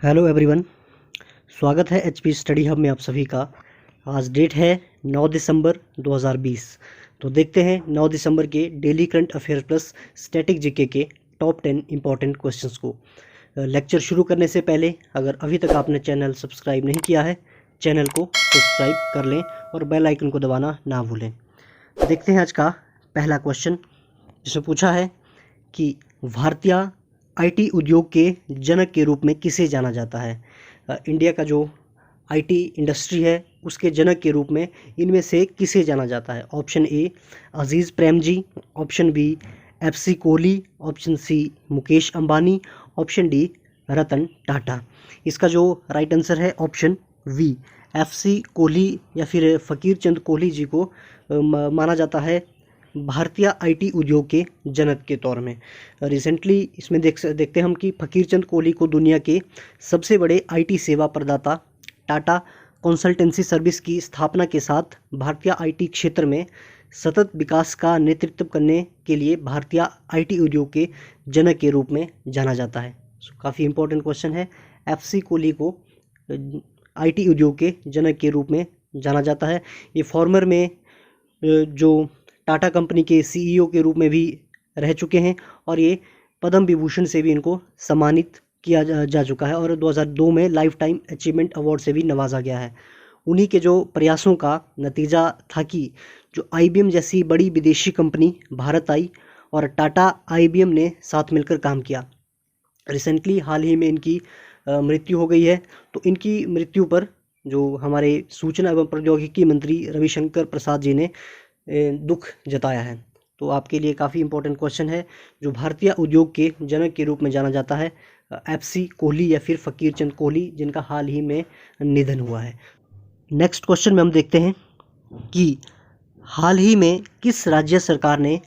Hello everyone, स्वागत है HP study hub में आप सभी का। आज डेट है 9 दिसंबर 2020। तो देखते हैं 9 दिसंबर के daily current affair plus static GK के टॉप 10 इंपॉर्टेंट क्वेश्चंस को। लेक्चर शुरू करने से पहले अगर अभी तक आपने चैनल सब्सक्राइब नहीं किया है, चैनल को सब्सक्राइब कर लें और बेल आइकन को दबाना ना भूलें। देखते हैं आज का पहला क्वेश्चन, जिसमें पूछा है कि भारतीय आईटी उद्योग के जनक के रूप में किसे जाना जाता है। इंडिया का जो आईटी इंडस्ट्री है उसके जनक के रूप में इनमें से किसे जाना जाता है। Option A Aziz Premji, option B FC Kohli, option C Mukesh Ambani, option D Ratan Tata. इसका जो राइट आंसर है ऑप्शन वी, एफसी कोहली या फिर फ़कीर चंद कोहली जी को माना जाता है भारतीय आईटी उद्योग के जनक के तौर में। रिसेंटली इसमें देखते हम कि फ़कीर चंद कोहली को दुनिया के सबसे बड़े आईटी सेवा प्रदाता टाटा कंसल्टेंसी सर्विस की स्थापना के साथ भारतीय आईटी क्षेत्र में सतत विकास का नेतृत्व करने के लिए भारतीय आईटी उद्योग के जनक के रूप में जाना जाता है। काफ़ी इंपॉर्टेंट क्वेश्चन है। एफसी कोहली को आईटी उद्योग के जनक के रूप में जाना जाता है। ये फॉर्मर में जो टाटा कंपनी के सीईओ के रूप में भी रह चुके हैं और ये पद्म विभूषण से भी इनको सम्मानित किया जा चुका है और 2002 में लाइफ टाइम अचीवमेंट अवार्ड से भी नवाजा गया है। उन्हीं के जो प्रयासों का नतीजा था कि जो आईबीएम जैसी बड़ी विदेशी कंपनी भारत आई और टाटा आईबीएम ने साथ मिलकर काम किया। रिसेंटली हाल ही में इनकी मृत्यु हो गई है। तो इनकी मृत्यु पर जो हमारे सूचना एवं प्रौद्योगिकी मंत्री रविशंकर प्रसाद जी ने दुख जताया है। तो आपके लिए काफ़ी इंपॉर्टेंट क्वेश्चन है, जो भारतीय उद्योग के जनक के रूप में जाना जाता है एफसी कोहली या फिर फ़कीर चंद कोहली, जिनका हाल ही में निधन हुआ है। नेक्स्ट क्वेश्चन में हम देखते हैं कि हाल ही में किस राज्य सरकार ने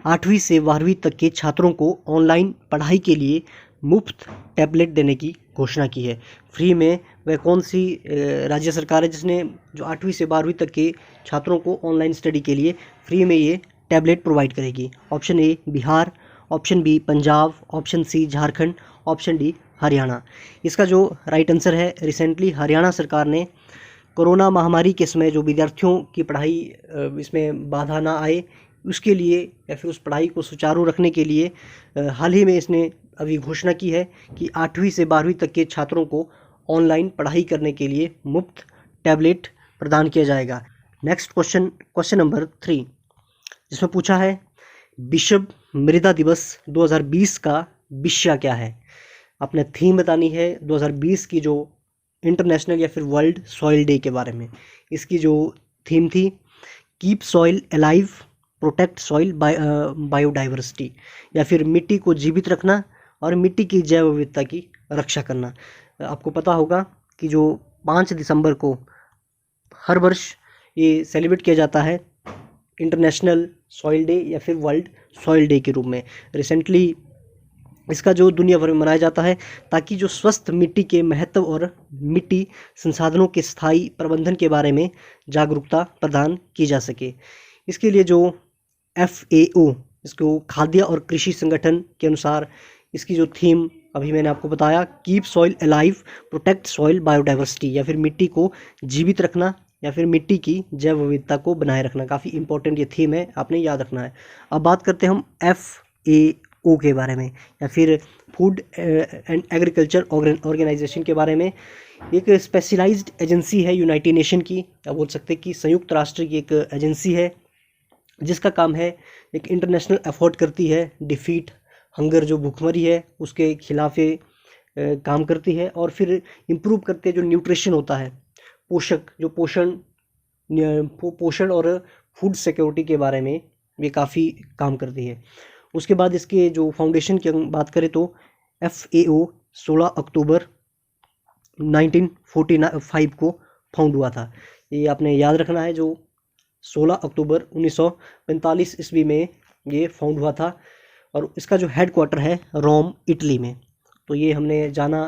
8वीं से 12वीं तक के छात्रों को ऑनलाइन पढ़ाई के लिए मुफ्त टैबलेट देने की घोषणा की है। फ्री में वह कौन सी राज्य सरकार है जिसने जो 8वीं से 12वीं तक के छात्रों को ऑनलाइन स्टडी के लिए फ्री में ये टैबलेट प्रोवाइड करेगी। Option A Bihar, option B Punjab, option C Jharkhand, option D Haryana. इसका जो राइट आंसर है, रिसेंटली हरियाणा सरकार ने कोरोना महामारी के समय जो विद्यार्थियों की पढ़ाई इसमें बाधा ना आए उसके लिए या फिर उस पढ़ाई को सुचारू रखने के लिए हाल ही में इसने अभी घोषणा की है कि 8वीं से 12वीं तक के छात्रों को ऑनलाइन पढ़ाई करने के लिए मुफ्त टैबलेट प्रदान किया जाएगा। नेक्स्ट क्वेश्चन नंबर 3, जिसमें पूछा है विश्व मृदा दिवस 2020 का विषय क्या है। आपने थीम बतानी है 2020 की, जो इंटरनेशनल या फिर वर्ल्ड सॉइल डे के बारे में। इसकी जो थीम थी keep soil alive, protect soil biodiversity, या फिर मिट्टी को जीवित रखना और मिट्टी की जैव विविधता की रक्षा करना। आपको पता होगा कि जो 5 दिसंबर को हर वर्ष ये सेलिब्रेट किया जाता है इंटरनेशनल सॉइल डे या फिर वर्ल्ड सॉइल डे के रूप में। रिसेंटली इसका जो दुनिया भर में मनाया जाता है ताकि जो स्वस्थ मिट्टी के महत्व और मिट्टी संसाधनों के स्थायी प्रबंधन के बारे में जागरूकता प्रदान की जा सके। इसके लिए जो FAO, इसको खाद्य और कृषि संगठन के अनुसार इसकी जो थीम अभी मैंने आपको बताया keep soil alive, protect soil biodiversity, या फिर मिट्टी को जीवित रखना या फिर मिट्टी की जैव विविधता को बनाए रखना। काफ़ी इंपॉर्टेंट ये थीम है, आपने याद रखना है। अब बात करते हैं हम FAO के बारे में या फिर फूड एंड एग्रीकल्चर ऑर्गेनाइजेशन के बारे में। एक स्पेशलाइज्ड एजेंसी है यूनाइटेड नेशन की, या बोल सकते हैं कि संयुक्त राष्ट्र की एक एजेंसी है जिसका काम है एक इंटरनेशनल एफर्ट करती है डिफीट हंगर, जो भूखमरी है उसके खिलाफ काम करती है और फिर इम्प्रूव करके जो न्यूट्रिशन होता है, पोषक जो पोषण और फूड सिक्योरिटी के बारे में ये काफ़ी काम करती है। उसके बाद इसके जो फाउंडेशन की बात करें तो FAO 16 अक्टूबर 1945 को फाउंड हुआ था। ये आपने याद रखना है, जो 16 अक्टूबर 1945 ईस्वी में ये फाउंड हुआ था और इसका जो हेड क्वार्टर है रोम, इटली में। तो ये हमने जाना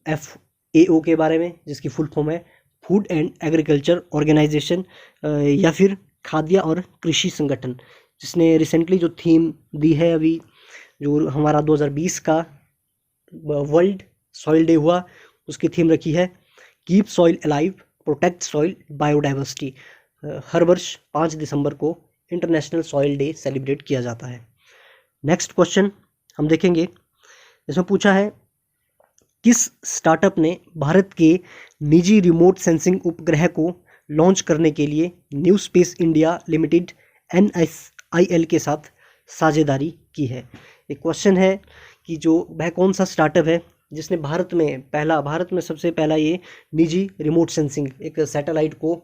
FAO के बारे में, जिसकी फुल फॉर्म है फूड एंड एग्रीकल्चर ऑर्गेनाइजेशन या फिर खाद्य और कृषि संगठन, जिसने रिसेंटली जो थीम दी है अभी जो हमारा 2020 का वर्ल्ड सॉइल डे हुआ, उसकी थीम रखी है keep soil alive protect soil biodiversity. हर वर्ष 5 दिसंबर को इंटरनेशनल सॉइल डे सेलिब्रेट किया जाता है। नेक्स्ट क्वेश्चन हम देखेंगे, इसमें पूछा है किस स्टार्टअप ने भारत के निजी रिमोट सेंसिंग उपग्रह को लॉन्च करने के लिए new space India limited NSIL के साथ साझेदारी की है। एक क्वेश्चन है कि जो वह कौन सा स्टार्टअप है जिसने भारत में सबसे पहला ये निजी रिमोट सेंसिंग एक सैटेलाइट को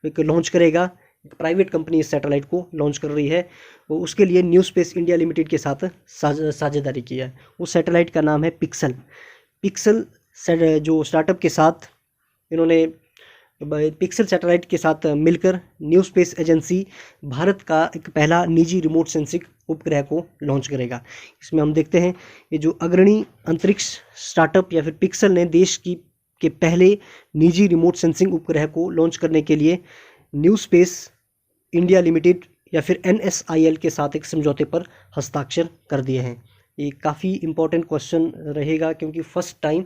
एक लॉन्च करेगा। एक प्राइवेट कंपनी इस सैटेलाइट को लॉन्च कर रही है, वो उसके लिए न्यू स्पेस इंडिया लिमिटेड के साथ साझेदारी की है। उस सैटेलाइट का नाम है पिक्सल। जो स्टार्टअप के साथ इन्होंने पिक्सल सैटेलाइट के साथ मिलकर न्यू स्पेस एजेंसी भारत का एक पहला निजी रिमोट सेंसिंग उपग्रह को लॉन्च करेगा। इसमें हम देखते हैं ये जो अग्रणी अंतरिक्ष स्टार्टअप या फिर पिक्सल ने देश के पहले निजी रिमोट सेंसिंग उपग्रह को लॉन्च करने के लिए न्यू स्पेस इंडिया लिमिटेड या फिर NSIL के साथ एक समझौते पर हस्ताक्षर कर दिए हैं। ये काफ़ी इम्पोर्टेंट क्वेश्चन रहेगा क्योंकि फर्स्ट टाइम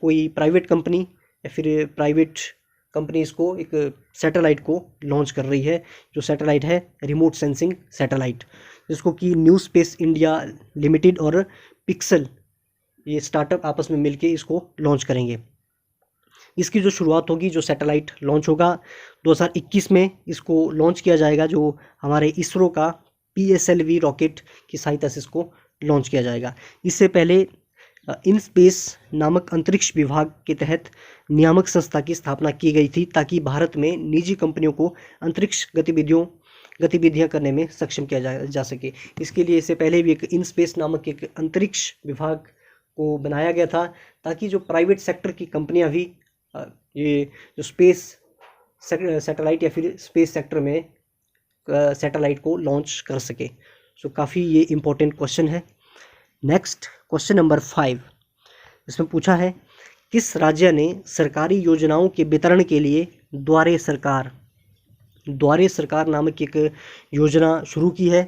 कोई प्राइवेट कंपनी या फिर प्राइवेट कंपनी इसको एक सैटेलाइट को लॉन्च कर रही है। जो सैटेलाइट है रिमोट सेंसिंग सैटेलाइट, जिसको कि न्यू स्पेस इंडिया लिमिटेड और पिक्सल ये स्टार्टअप आपस में मिलके इसको लॉन्च करेंगे। इसकी जो शुरुआत होगी, जो सैटेलाइट लॉन्च होगा 2021 में इसको लॉन्च किया जाएगा। जो हमारे इसरो का PSLV रॉकेट की सहायता से इसको लॉन्च किया जाएगा। इससे पहले इन स्पेस नामक अंतरिक्ष विभाग के तहत नियामक संस्था की स्थापना की गई थी ताकि भारत में निजी कंपनियों को अंतरिक्ष गतिविधियां करने में सक्षम किया जा सके। इसके लिए इससे पहले भी एक इन स्पेस नामक एक अंतरिक्ष विभाग को बनाया गया था ताकि जो प्राइवेट सेक्टर की कंपनियां भी ये जो स्पेस सैटेलाइट या फिर स्पेस सेक्टर में सैटेलाइट को लॉन्च कर सके। सो काफ़ी ये इम्पोर्टेंट क्वेश्चन है। नेक्स्ट क्वेश्चन नंबर 5, इसमें पूछा है किस राज्य ने सरकारी योजनाओं के वितरण के लिए द्वारे सरकार नामक एक योजना शुरू की है।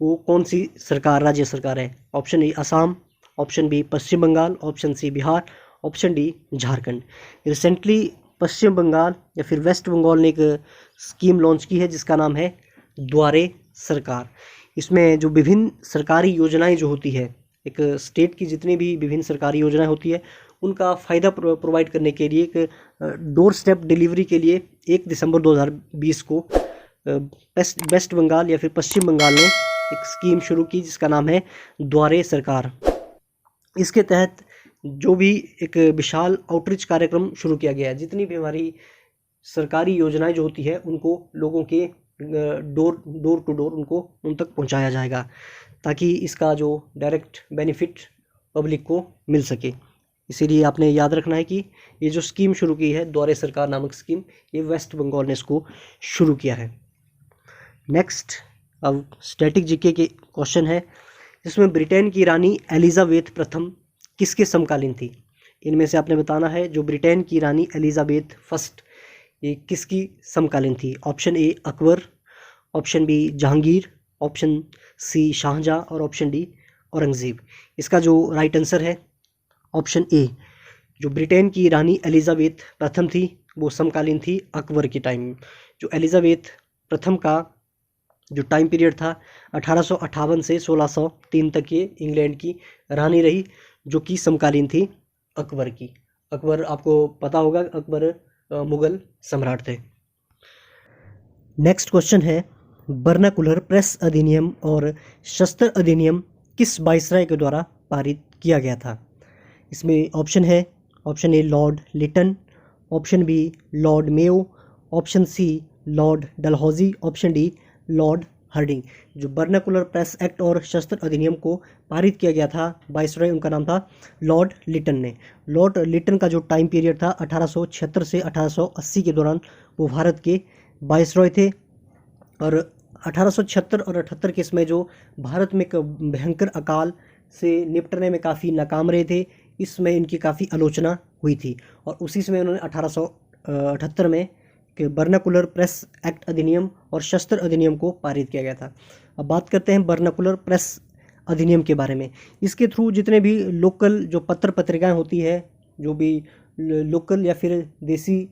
वो कौन सी राज्य सरकार है? Option A Assam, option B Paschim Bengal, option C Bihar, option D Jharkhand. Recently Paschim Bengal या फिर वेस्ट बंगाल ने एक स्कीम लॉन्च की है जिसका नाम है द्वारे सरकार। इसमें जो विभिन्न सरकारी योजनाएं जो होती है, एक स्टेट की जितनी भी विभिन्न सरकारी योजनाएं होती है उनका फ़ायदा प्रोवाइड करने के लिए एक डोर स्टेप डिलीवरी के लिए 1 दिसंबर 2020 को वेस्ट बंगाल या फिर पश्चिम बंगाल ने एक स्कीम शुरू की जिसका नाम है द्वारे सरकार। इसके तहत जो भी एक विशाल आउटरीच कार्यक्रम शुरू किया गया है, जितनी भी हमारी सरकारी योजनाएं जो होती है उनको लोगों के डोर टू डोर उन तक पहुंचाया जाएगा ताकि इसका जो डायरेक्ट बेनिफिट पब्लिक को मिल सके। इसीलिए आपने याद रखना है कि ये जो स्कीम शुरू की है द्वारे सरकार नामक स्कीम, ये वेस्ट बंगाल ने इसको शुरू किया है। नेक्स्ट अब स्टैटिक जीके के क्वेश्चन है, जिसमें ब्रिटेन की रानी एलिजाबेथ प्रथम किसके समकालीन थी? इनमें से आपने बताना है जो ब्रिटेन की रानी एलिजाबेथ फर्स्ट ये किसकी समकालीन थी? Option A Akbar, option B Jahangir, option C Shahjahan और ऑप्शन डी औरंगजेब। इसका जो राइट आंसर है ऑप्शन ए, जो ब्रिटेन की रानी एलिजाबेथ प्रथम थी वो समकालीन थी अकबर के टाइम। जो एलिजाबेथ प्रथम का जो टाइम पीरियड था 1858 से 1603 तक ये इंग्लैंड की रानी रही, जो कि समकालीन थी अकबर की। अकबर आपको पता होगा, अकबर मुगल सम्राट थे। नेक्स्ट क्वेश्चन है बर्नाकुलर प्रेस अधिनियम और शस्त्र अधिनियम किस वाइसराय के द्वारा पारित किया गया था? इसमें ऑप्शन है, option A Lord Lytton, option B Lord Mayo, option C Lord Dalhousie, option D Lord Hardinge. जो बर्नाकुलर प्रेस एक्ट और शस्त्र अधिनियम को पारित किया गया था वाइसरॉय, उनका नाम था लॉर्ड लिटन ने। लॉर्ड लिटन का जो टाइम पीरियड था 1876 से 1880 के दौरान वो भारत के वाइसरॉय थे। और 1876 और 78 के इसमें जो भारत में एक भयंकर अकाल से निपटने में काफ़ी नाकाम रहे थे, इसमें इनकी काफ़ी आलोचना हुई थी और उसी समय उन्होंने 1878 में बर्नाकुलर प्रेस एक्ट अधिनियम और शस्त्र अधिनियम को पारित किया गया था। अब बात करते हैं बर्नाकुलर प्रेस अधिनियम के बारे में। इसके थ्रू जितने भी लोकल जो पत्र पत्रिकाएं होती है, जो भी लोकल या फिर देसी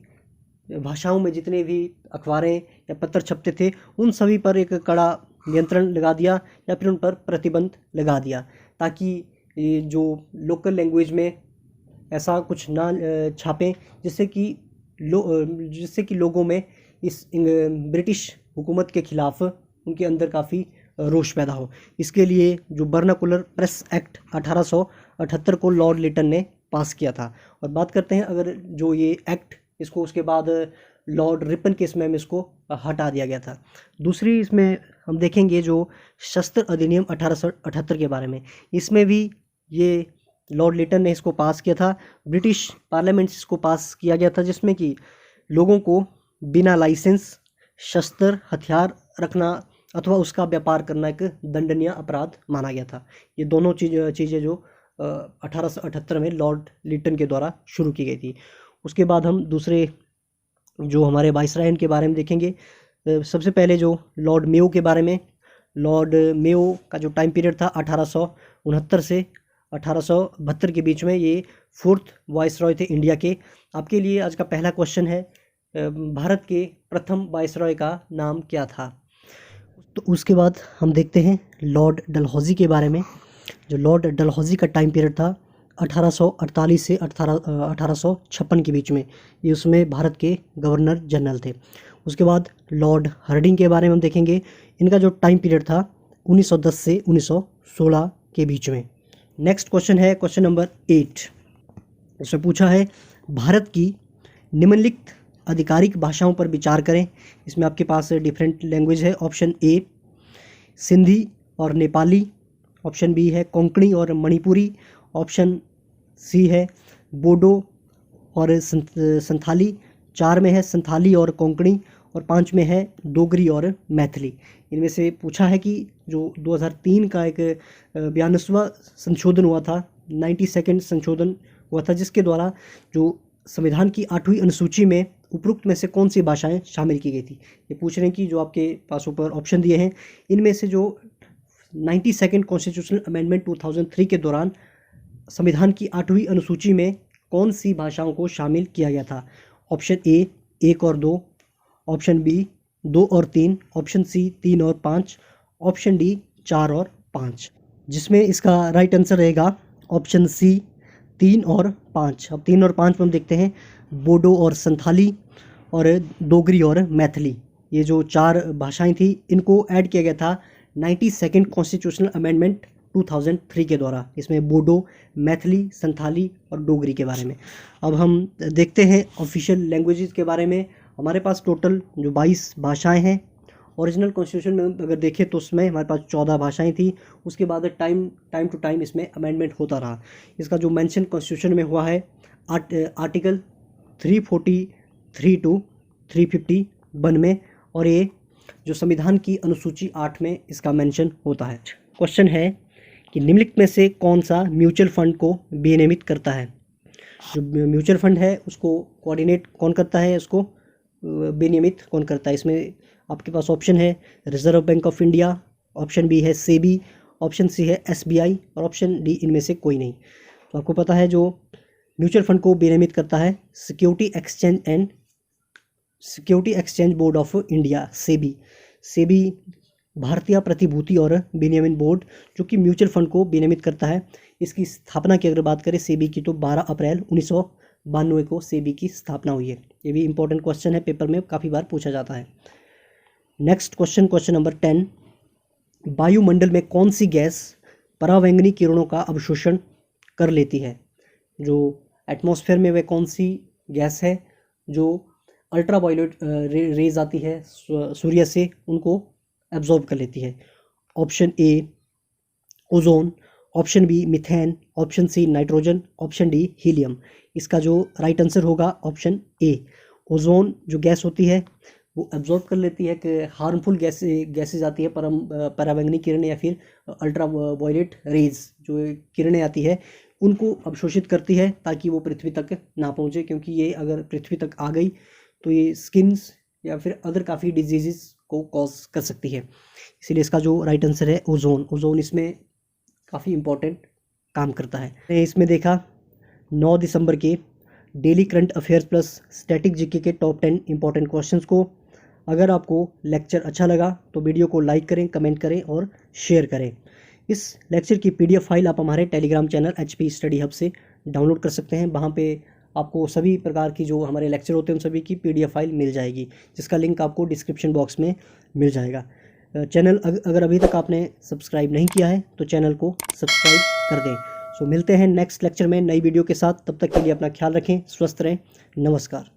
भाषाओं में जितने भी अखबारें या पत्र छपते थे, उन सभी पर एक कड़ा नियंत्रण लगा दिया या फिर उन पर प्रतिबंध लगा दिया, ताकि ये जो लोकल लैंग्वेज में ऐसा कुछ ना छापें जिससे कि लोगों में इस ब्रिटिश हुकूमत के ख़िलाफ़ उनके अंदर काफ़ी रोष पैदा हो। इसके लिए जो बर्नाकुलर प्रेस एक्ट 1878 को लॉर्ड लिटन ने पास किया था। और बात करते हैं अगर जो ये एक्ट, इसको उसके बाद लॉर्ड रिपन के समय में इसको हटा दिया गया था। दूसरी इसमें हम देखेंगे जो शस्त्र अधिनियम 1878 के बारे में, इसमें भी ये लॉर्ड लिटन ने इसको पास किया था। ब्रिटिश पार्लियामेंट से इसको पास किया गया था, जिसमें कि लोगों को बिना लाइसेंस शस्त्र हथियार रखना अथवा उसका व्यापार करना एक दंडनीय अपराध माना गया था। ये दोनों चीज़ें जो 1878 में लॉर्ड लिटन के द्वारा शुरू की गई थी। उसके बाद हम दूसरे जो हमारे वाइसराय के बारे में देखेंगे। सबसे पहले जो लॉर्ड मेयो के बारे में, लॉर्ड मेयो का जो टाइम पीरियड था 1869 से 1872 के बीच में, ये 4th वाइसरॉय थे इंडिया के। आपके लिए आज का पहला क्वेश्चन है, भारत के प्रथम वाइसरॉय का नाम क्या था? तो उसके बाद हम देखते हैं लॉर्ड डलहौजी के बारे में। जो लॉर्ड डलहौजी का टाइम पीरियड था 1848 से 1856 के बीच में, ये उसमें भारत के गवर्नर जनरल थे। उसके बाद लॉर्ड हार्डिंग के बारे में हम देखेंगे। इनका जो टाइम पीरियड था 1910 से 1916 के बीच में। नेक्स्ट क्वेश्चन है क्वेश्चन नंबर 8। इसमें पूछा है भारत की निम्नलिखित आधिकारिक भाषाओं पर विचार करें। इसमें आपके पास डिफरेंट लैंग्वेज है। ऑप्शन ए सिंधी और नेपाली, ऑप्शन बी है कोंकणी और मणिपुरी, ऑप्शन सी है बोडो और संथाली, 4 में है संथाली और कोंकणी, और 5 में है डोगरी और मैथिली। इनमें से पूछा है कि जो 2003 का एक 92वां संशोधन हुआ था, 92nd संशोधन हुआ था, जिसके द्वारा जो संविधान की 8वीं अनुसूची में उपरोक्त में से कौन सी भाषाएं शामिल की गई थी। ये पूछ रहे हैं कि जो आपके पास ऊपर ऑप्शन दिए हैं, इनमें से जो 92nd कॉन्स्टिट्यूशनल अमेंडमेंट 2003 के दौरान संविधान की 8वीं अनुसूची में कौन सी भाषाओं को शामिल किया गया था। ऑप्शन ए 1 और 2, ऑप्शन बी 2 और 3, ऑप्शन सी 3 और 5, ऑप्शन डी 4 और 5, जिसमें इसका राइट आंसर रहेगा ऑप्शन सी 3 और 5। अब 3 और 5 में हम देखते हैं बोडो और संथाली और डोगरी और मैथिली। ये जो 4 भाषाएं थी, इनको ऐड किया गया था 92nd कॉन्स्टिट्यूशनल अमेंडमेंट 2003 के द्वारा। इसमें बोडो, मैथिली, संथाली और डोगरी के बारे में। अब हम देखते हैं ऑफिशियल लैंग्वेजेस के बारे में। हमारे पास टोटल जो 22 भाषाएं हैं। ओरिजिनल कॉन्स्टिट्यूशन में अगर देखें तो उसमें हमारे पास 14 भाषाएं थी। उसके बाद टाइम टू टाइम इसमें अमेंडमेंट होता रहा। इसका जो मेंशन कॉन्स्टिट्यूशन में हुआ है आर्टिकल 343 टू 351 में, और ये जो संविधान की अनुसूची 8 में इसका मेंशन होता है। क्वेश्चन है कि निम्नलिखित में से कौन सा म्यूचुअल फंड को विनियमित करता है। जो म्यूचुअल फंड है उसको कोऑर्डिनेट कौन करता है, उसको विनियमित कौन करता है। इसमें आपके पास ऑप्शन है reserve bank of India, option B है सेबी, ऑप्शन सी है एसबीआई, और ऑप्शन डी इनमें से कोई नहीं। तो आपको पता है जो म्यूचुअल फंड को विनियमित करता है security exchange board of India, SEBI. SEBI भारतीय प्रतिभूति और विनियमन बोर्ड, जो कि म्यूचुअल फंड को विनियमित करता है। इसकी स्थापना की अगर बात करें सेबी की, तो 12 अप्रैल 1992 को सेबी की स्थापना हुई है। ये भी इंपॉर्टेंट क्वेश्चन है, पेपर में काफ़ी बार पूछा जाता है। Next question, question number 10। वायुमंडल में कौन सी गैस परावैंगनी किरणों का अवशोषण कर लेती है। जो एटमॉस्फेयर में वह कौन सी गैस है जो अल्ट्रावायलेट रेज आती है सूर्य से, उनको एब्जॉर्ब कर लेती है। Option A ozone, option B methane, option C nitrogen, option D helium. इसका जो राइट आंसर होगा ऑप्शन ए। ओजोन जो गैस होती है वो एब्जॉर्ब कर लेती है कि हार्मफुल गैसेज आती है, परावैंगनी किरणें या फिर अल्ट्रा वायलेट रेज जो किरणें आती है, उनको अवशोषित करती है ताकि वो पृथ्वी तक ना पहुँचे, क्योंकि ये अगर पृथ्वी तक आ गई तो ये स्किन्स या फिर अदर काफ़ी डिजीज़ को कॉज कर सकती है। इसीलिए इसका जो राइट आंसर है ओजोन। ओजोन इसमें काफ़ी इम्पोर्टेंट काम करता है। इसमें देखा 9 दिसंबर के daily current affairs plus static GK के टॉप 10 इंपॉर्टेंट क्वेश्चंस को। अगर आपको लेक्चर अच्छा लगा तो वीडियो को लाइक करें, कमेंट करें और शेयर करें। इस लेक्चर की पीडीएफ फाइल आप हमारे Telegram channel HP study hub से डाउनलोड कर सकते हैं। वहाँ पे आपको सभी प्रकार की जो हमारे लेक्चर होते हैं उन सभी की पीडीएफ फाइल मिल जाएगी, जिसका लिंक आपको डिस्क्रिप्शन बॉक्स में मिल जाएगा। चैनल अगर अभी तक आपने सब्सक्राइब नहीं किया है तो चैनल को सब्सक्राइब कर दें। सो मिलते हैं नेक्स्ट लेक्चर में नई वीडियो के साथ। तब तक के लिए अपना ख्याल रखें, स्वस्थ रहें। नमस्कार।